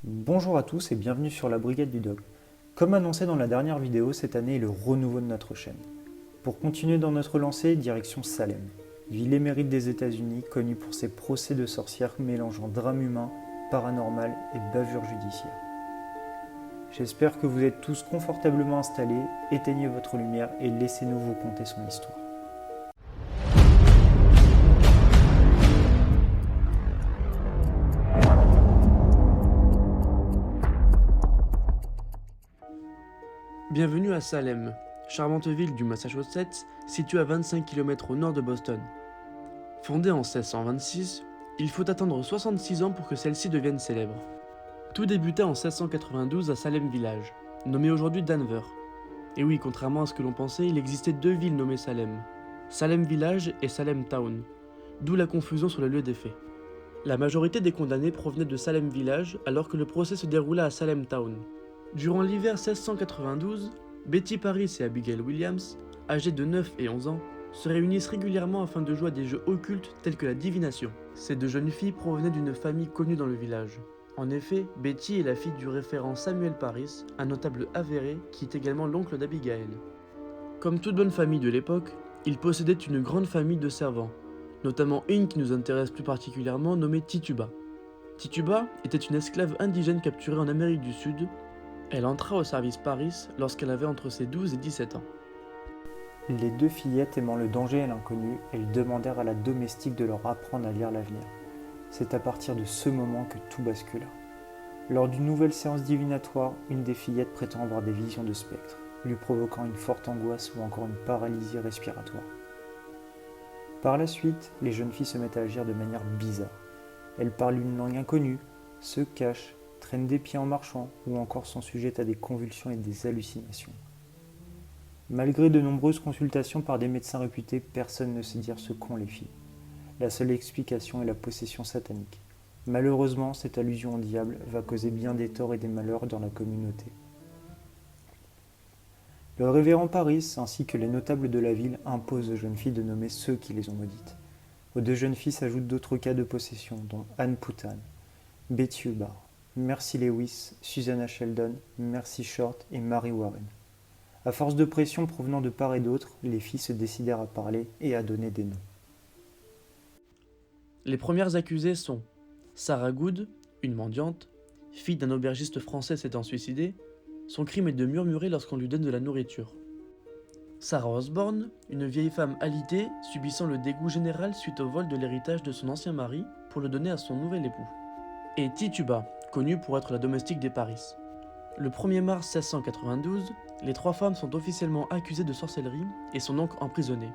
Bonjour à tous et bienvenue sur la Brigade du Dog. Comme annoncé dans la dernière vidéo, cette année est le renouveau de notre chaîne. Pour continuer dans notre lancée, direction Salem, ville émérite des États-Unis connue pour ses procès de sorcières mélangeant drame humain, paranormal et bavure judiciaire. J'espère que vous êtes tous confortablement installés, éteignez votre lumière et laissez-nous vous conter son histoire. Bienvenue à Salem, charmante ville du Massachusetts située à 25 km au nord de Boston. Fondée en 1626, il faut attendre 66 ans pour que celle-ci devienne célèbre. Tout débuta en 1692 à Salem Village, nommé aujourd'hui Danvers. Et oui, contrairement à ce que l'on pensait, il existait deux villes nommées Salem. Salem Village et Salem Town, d'où la confusion sur le lieu des faits. La majorité des condamnés provenaient de Salem Village alors que le procès se déroula à Salem Town. Durant l'hiver 1692, Betty Paris et Abigail Williams, âgées de 9 et 11 ans, se réunissent régulièrement afin de jouer à des jeux occultes tels que la divination. Ces deux jeunes filles provenaient d'une famille connue dans le village. En effet, Betty est la fille du référent Samuel Paris, un notable avéré qui est également l'oncle d'Abigail. Comme toute bonne famille de l'époque, ils possédaient une grande famille de servants, notamment une qui nous intéresse plus particulièrement nommée Tituba. Tituba était une esclave indigène capturée en Amérique du Sud. Elle entra au service Paris lorsqu'elle avait entre ses 12 et 17 ans. Les deux fillettes aimant le danger et l'inconnu, elles demandèrent à la domestique de leur apprendre à lire l'avenir. C'est à partir de ce moment que tout bascula. Lors d'une nouvelle séance divinatoire, une des fillettes prétend avoir des visions de spectres, lui provoquant une forte angoisse ou encore une paralysie respiratoire. Par la suite, les jeunes filles se mettent à agir de manière bizarre. Elles parlent une langue inconnue, se cachent, traînent des pieds en marchant ou encore sont sujettes à des convulsions et des hallucinations. Malgré de nombreuses consultations par des médecins réputés, personne ne sait dire ce qu'ont les filles. La seule explication est la possession satanique. Malheureusement, cette allusion au diable va causer bien des torts et des malheurs dans la communauté. Le révérend Paris ainsi que les notables de la ville imposent aux jeunes filles de nommer ceux qui les ont maudites. Aux deux jeunes filles s'ajoutent d'autres cas de possession, dont Anne Poutan, Betty Hubbard, Mercy Lewis, Susanna Sheldon, Mercy Short et Mary Warren. À force de pression provenant de part et d'autre, les filles se décidèrent à parler et à donner des noms. Les premières accusées sont Sarah Good, une mendiante, fille d'un aubergiste français s'étant suicidé. Son crime est de murmurer lorsqu'on lui donne de la nourriture. Sarah Osborne, une vieille femme alitée subissant le dégoût général suite au vol de l'héritage de son ancien mari pour le donner à son nouvel époux. Et Tituba, connue pour être la domestique des Paris. Le 1er mars 1692, les trois femmes sont officiellement accusées de sorcellerie et sont donc emprisonnées.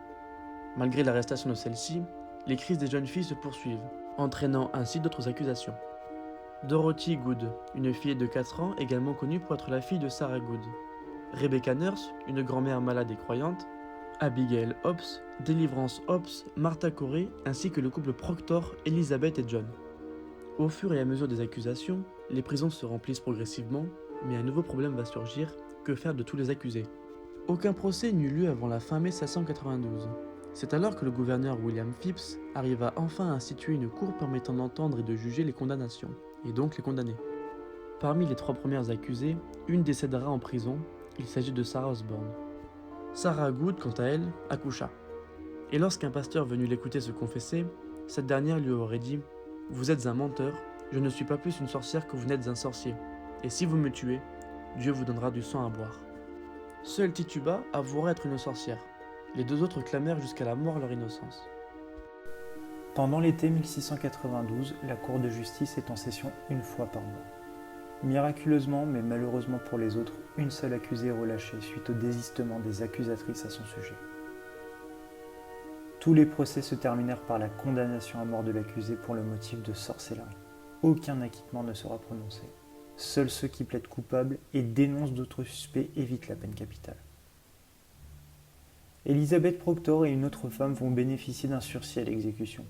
Malgré l'arrestation de celles-ci, les crises des jeunes filles se poursuivent, entraînant ainsi d'autres accusations. Dorothy Good, une fille de 4 ans également connue pour être la fille de Sarah Good. Rebecca Nurse, une grand-mère malade et croyante. Abigail Hobbs, Deliverance Hobbs, Martha Corey, ainsi que le couple Proctor, Elizabeth et John. Au fur et à mesure des accusations, les prisons se remplissent progressivement, mais un nouveau problème va surgir, que faire de tous les accusés? Aucun procès n'eut lieu avant la fin mai 1692. C'est alors que le gouverneur William Phips arriva enfin à instituer une cour permettant d'entendre et de juger les condamnations, et donc les condamnés. Parmi les trois premières accusées, une décédera en prison, il s'agit de Sarah Osborne. Sarah Good, quant à elle, accoucha. Et lorsqu'un pasteur venu l'écouter se confesser, cette dernière lui aurait dit « Vous êtes un menteur, je ne suis pas plus une sorcière que vous n'êtes un sorcier, et si vous me tuez, Dieu vous donnera du sang à boire. » Seule Tituba avouera être une sorcière. Les deux autres clamèrent jusqu'à la mort leur innocence. Pendant l'été 1692, la Cour de justice est en session une fois par mois. Miraculeusement, mais malheureusement pour les autres, une seule accusée est relâchée suite au désistement des accusatrices à son sujet. Tous les procès se terminèrent par la condamnation à mort de l'accusé pour le motif de sorcellerie. Aucun acquittement ne sera prononcé. Seuls ceux qui plaident coupables et dénoncent d'autres suspects évitent la peine capitale. Elizabeth Proctor et une autre femme vont bénéficier d'un sursis à l'exécution.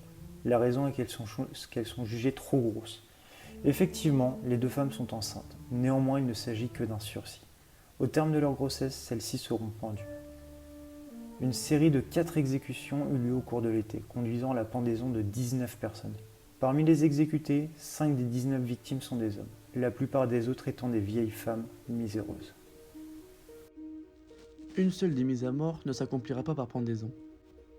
La raison est qu'elles sont jugées trop grosses. Effectivement, les deux femmes sont enceintes. Néanmoins, il ne s'agit que d'un sursis. Au terme de leur grossesse, celles-ci seront pendues. Une série de 4 exécutions eut lieu au cours de l'été, conduisant à la pendaison de 19 personnes. Parmi les exécutés, 5 des 19 victimes sont des hommes. la plupart des autres étant des vieilles femmes miséreuses. Une seule des mises à mort ne s'accomplira pas par pendaison.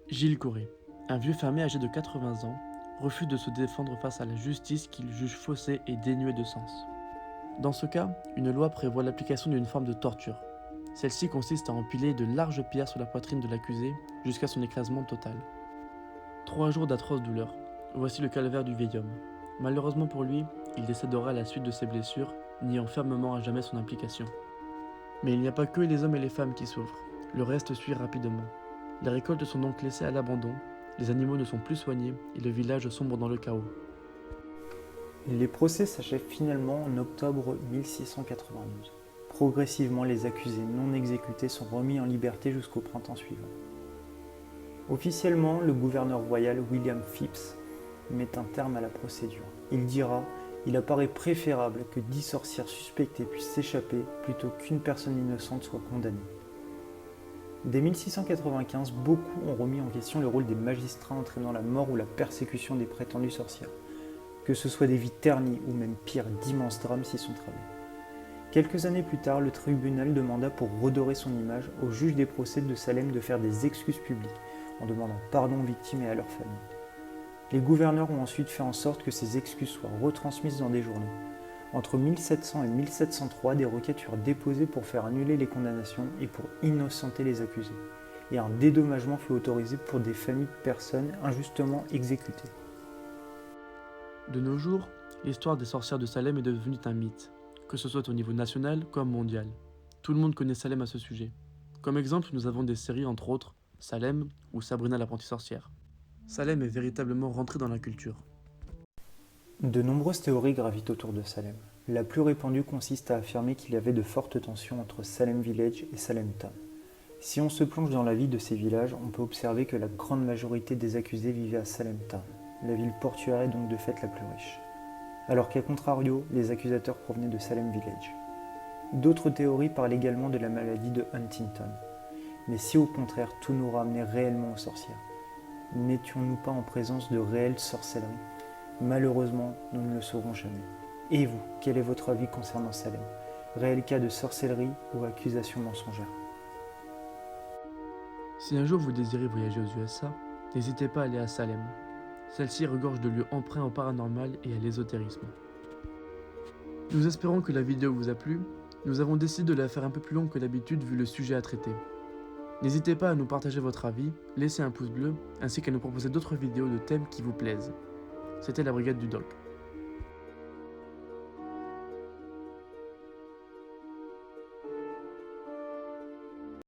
Gilles Corré, un vieux fermier âgé de 80 ans, refuse de se défendre face à la justice qu'il juge faussée et dénuée de sens. Dans ce cas, une loi prévoit l'application d'une forme de torture. Celle-ci consiste à empiler de larges pierres sur la poitrine de l'accusé jusqu'à son écrasement total. 3 jours d'atroces douleurs. Voici le calvaire du vieil homme. Malheureusement pour lui, il décédera à la suite de ses blessures, niant fermement à jamais son implication. Mais il n'y a pas que les hommes et les femmes qui souffrent. Le reste suit rapidement. Les récoltes sont donc laissées à l'abandon, les animaux ne sont plus soignés et le village sombre dans le chaos. Les procès s'achèvent finalement en octobre 1692. Progressivement, les accusés non exécutés sont remis en liberté jusqu'au printemps suivant. Officiellement, le gouverneur royal William Phips met un terme à la procédure. Il dira « Il apparaît préférable que 10 sorcières suspectées puissent s'échapper plutôt qu'une personne innocente soit condamnée ». Dès 1695, beaucoup ont remis en question le rôle des magistrats entraînant la mort ou la persécution des prétendues sorcières, que ce soit des vies ternies ou même pire, d'immenses drames s'y sont través. Quelques années plus tard, le tribunal demanda pour redorer son image aux juges des procès de Salem de faire des excuses publiques, en demandant pardon aux victimes et à leurs familles. Les gouverneurs ont ensuite fait en sorte que ces excuses soient retransmises dans des journaux. Entre 1700 et 1703, des requêtes furent déposées pour faire annuler les condamnations et pour innocenter les accusés. Et un dédommagement fut autorisé pour des familles de personnes injustement exécutées. De nos jours, l'histoire des sorcières de Salem est devenue un mythe, que ce soit au niveau national comme mondial. Tout le monde connaît Salem à ce sujet. Comme exemple, nous avons des séries entre autres Salem ou Sabrina l'apprentie sorcière. Salem est véritablement rentré dans la culture. De nombreuses théories gravitent autour de Salem. La plus répandue consiste à affirmer qu'il y avait de fortes tensions entre Salem Village et Salem Town. Si on se plonge dans la vie de ces villages, on peut observer que la grande majorité des accusés vivaient à Salem Town. La ville portuaire est donc de fait la plus riche. Alors qu'à contrario, les accusateurs provenaient de Salem Village. D'autres théories parlent également de la maladie de Huntington. Mais si au contraire tout nous ramenait réellement aux sorcières, n'étions-nous pas en présence de réelles sorcelleries? Malheureusement, nous ne le saurons jamais. Et vous, quel est votre avis concernant Salem? Réel cas de sorcellerie ou accusation mensongère? Si un jour vous désirez voyager aux USA, n'hésitez pas à aller à Salem. Celle-ci regorge de lieux empreints au paranormal et à l'ésotérisme. Nous espérons que la vidéo vous a plu. Nous avons décidé de la faire un peu plus longue que d'habitude vu le sujet à traiter. N'hésitez pas à nous partager votre avis, laisser un pouce bleu, ainsi qu'à nous proposer d'autres vidéos de thèmes qui vous plaisent. C'était la Brigade du Doc.